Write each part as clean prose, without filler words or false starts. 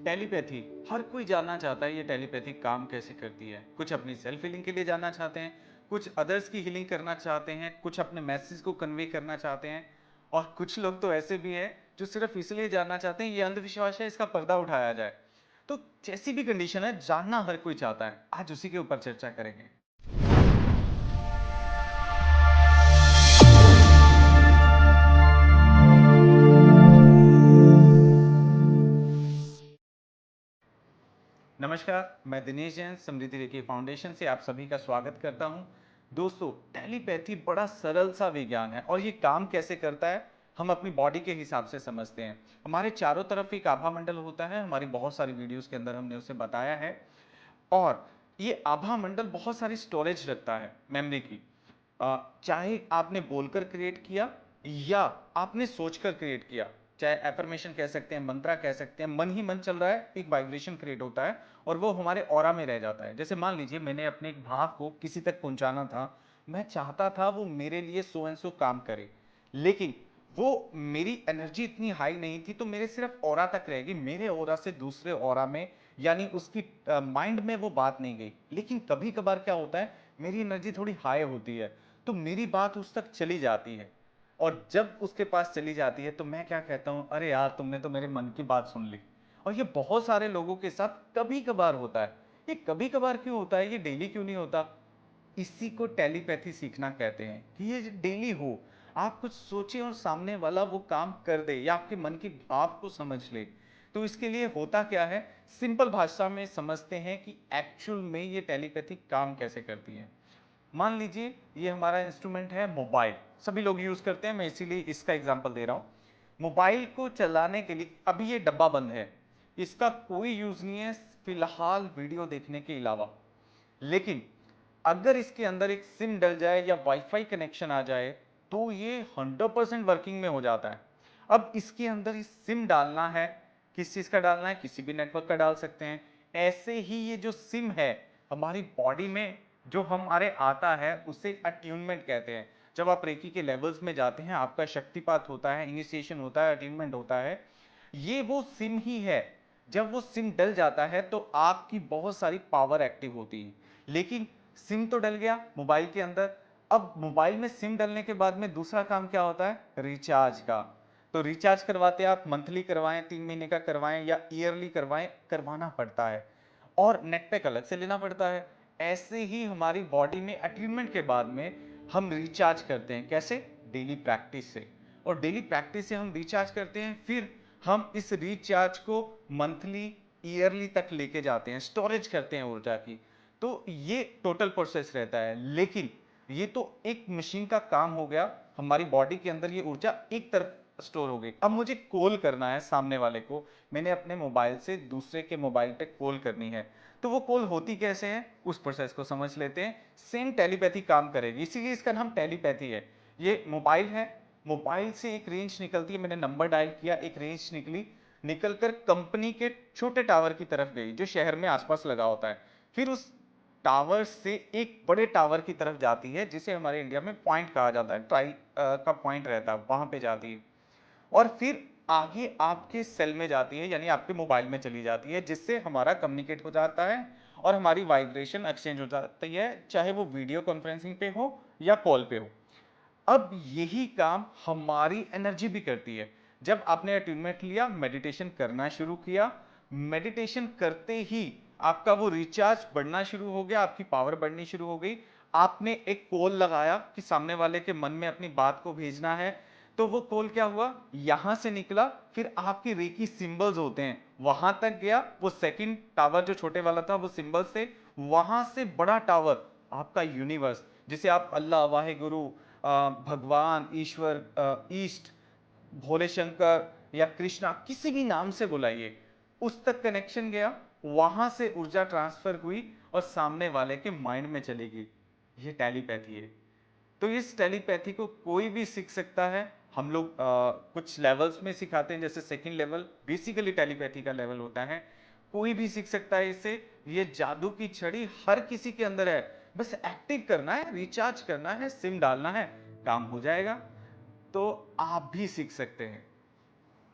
Telepathy हर कोई जानना चाहता है ये टेलीपैथी काम कैसे करती है। कुछ अपनी सेल्फ हीलिंग के लिए जानना चाहते हैं, कुछ अदर्स की हीलिंग करना चाहते हैं, कुछ अपने मैसेज को कन्वे करना चाहते हैं और कुछ लोग तो ऐसे भी हैं जो सिर्फ इसलिए जानना चाहते हैं ये अंधविश्वास है, इसका पर्दा उठाया जाए। तो जैसी भी कंडीशन है, जानना हर कोई चाहता है। आज उसी के ऊपर चर्चा करेंगे। नमस्कार, मैं दिनेश जैन समृद्धि रेखी फाउंडेशन से आप सभी का स्वागत करता हूं। दोस्तों, टेलीपैथी बड़ा सरल सा विज्ञान है और ये काम कैसे करता है हम अपनी बॉडी के हिसाब से समझते हैं। हमारे चारों तरफ एक आभा मंडल होता है, हमारी बहुत सारी वीडियोस के अंदर हमने उसे बताया है। और ये आभा मंडल बहुत सारी स्टोरेज रखता है मेमोरी की। चाहे आपने बोलकर क्रिएट किया या आपने सोचकर क्रिएट किया, चाहे एफर्मेशन कह सकते हैं, मंत्रा कह सकते हैं, मन ही मन चल रहा है, एक वाइब्रेशन क्रिएट होता है और वो हमारे ऑरा में रह जाता है। जैसे मान लीजिए मैंने अपने एक भाव को किसी तक पहुंचाना था, मैं चाहता था वो मेरे लिए सो एंड सो काम करे, लेकिन वो मेरी एनर्जी इतनी हाई नहीं थी, तो मेरे सिर्फ ऑरा तक रहेगी, मेरे ऑरा से दूसरे ऑरा में, यानी उसकी माइंड में वो बात नहीं गई। लेकिन कभी कभार क्या होता है, मेरी एनर्जी थोड़ी हाई होती है तो मेरी बात उस तक चली जाती है, और जब उसके पास चली जाती है तो मैं क्या कहता हूं, अरे यार तुमने तो मेरे मन की बात सुन ली। और ये बहुत सारे लोगों के साथ कभी कभार होता है। ये कभी कभार क्यों होता है, ये डेली क्यों नहीं होता? इसी को टेलीपैथी सीखना कहते हैं कि ये डेली हो, आप कुछ सोचे और सामने वाला वो काम कर दे या आपके मन की भाव को समझ ले। तो इसके लिए होता क्या है, सिंपल भाषा में समझते हैं कि एक्चुअल में ये टेलीपैथी काम कैसे करती है। मान लीजिए ये हमारा इंस्ट्रूमेंट है मोबाइल, सभी लोग यूज करते हैं, मैं इसीलिए इसका एग्जांपल दे रहा हूं। मोबाइल को चलाने के लिए अभी ये डब्बा बंद है, इसका कोई यूज नहीं है फिलहाल वीडियो देखने के अलावा। लेकिन अगर इसके अंदर एक सिम डल जाए या वाईफाई कनेक्शन आ जाए तो ये 100% वर्किंग में हो जाता है। अब इसके अंदर इस सिम डालना है, किस चीज का डालना है, किसी भी नेटवर्क का डाल सकते हैं। ऐसे ही ये जो सिम है हमारी बॉडी में जो हमारे आता है उसे अट्यूनमेंट कहते हैं। जब आप रेकी के लेवल्स में जाते हैं, आपका शक्तिपात होता है, इनिशिएशन होता है, अट्यूनमेंट होता है, ये वो सिम ही है। जब वो सिम डल जाता है तो आपकी बहुत सारी पावर एक्टिव होती है। लेकिन सिम तो डल गया मोबाइल के अंदर, अब मोबाइल में सिम डलने के बाद में दूसरा काम क्या होता है, रिचार्ज का। तो रिचार्ज करवाते आप मंथली करवाएं, 3 महीने का करवाएं या ईयरली करवाएं, करवाना पड़ता है और नेट पैक अलग से लेना पड़ता है। ऐसे ही हमारी बॉडी में अट्यूनमेंट के बाद में हम रिचार्ज करते हैं, कैसे? डेली प्रैक्टिस से। और डेली प्रैक्टिस से हम रिचार्ज करते हैं, फिर हम इस रिचार्ज को मंथली ईयरली तक लेके जाते हैं, स्टोरेज करते हैं ऊर्जा की। तो ये टोटल प्रोसेस रहता है। लेकिन ये तो एक मशीन का काम हो गया, हमारी बॉडी के अंदर ये ऊर्जा एक तरफ स्टोर हो गई। अब मुझे कॉल करना है सामने वाले को, मैंने अपने मोबाइल से दूसरे के मोबाइल पे कॉल करनी है, तो वो कॉल होती कैसे है उस प्रोसेस को समझ लेते हैं। सेम टेलीपैथी काम करेगी, इसीलिए इसका नाम टेलीपैथी है। ये मोबाइल है, मोबाइल से एक रेंज निकलती है, मैंने नंबर डायल किया, एक रेंज निकली, निकलकर कंपनी के छोटे टावर की तरफ गई जो शहर में आसपास लगा होता है। फिर उस टावर से एक बड़े टावर की तरफ जाती है जिसे हमारे इंडिया में पॉइंट कहा जाता है, ट्राई का पॉइंट रहता है, वहां पे जाती है और फिर आगे आपके सेल में जाती है, यानी आपके मोबाइल में चली जाती है, जिससे हमारा कम्युनिकेट हो जाता है और हमारी वाइब्रेशन एक्सचेंज हो जाती है, चाहे वो वीडियो कॉन्फ्रेंसिंग पे हो या कॉल पे हो। अब यही काम हमारी एनर्जी भी करती है। जब आपने अट्यूनमेंट लिया, मेडिटेशन करना शुरू किया, मेडिटेशन करते ही आपका वो रिचार्ज बढ़ना शुरू हो गया, आपकी पावर बढ़नी शुरू हो गई। आपने एक कॉल लगाया कि सामने वाले के मन में अपनी बात को भेजना है, तो वो कॉल क्या हुआ, यहां से निकला, फिर आपके रेकी सिंबल्स होते हैं वहां तक गया, वो सेकंड टावर जो छोटे वाला था वो सिंबल से, वहां से बड़ा टावर आपका यूनिवर्स, जिसे आप अल्लाह, वाहे गुरु, भगवान, ईश्वर, ईस्ट, भोले शंकर या कृष्णा, किसी भी नाम से बुलाइए, उस तक कनेक्शन गया, वहां से ऊर्जा ट्रांसफर हुई और सामने वाले के माइंड में चली गई। ये टेलीपैथी है। तो इस टेलीपैथी को कोई भी सीख सकता है। हम लोग कुछ लेवल्स में सिखाते हैं, जैसे सेकंड लेवल बेसिकली टेलीपैथी का लेवल होता है, कोई भी सीख सकता है इसे। ये जादू की छड़ी हर किसी के अंदर है, बस एक्टिव करना है, रिचार्ज करना है, सिम डालना है, काम हो जाएगा। तो आप भी सीख सकते हैं।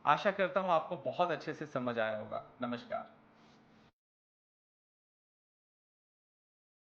आशा करता हूँ आपको बहुत अच्छे से समझ आया होगा। नमस्कार।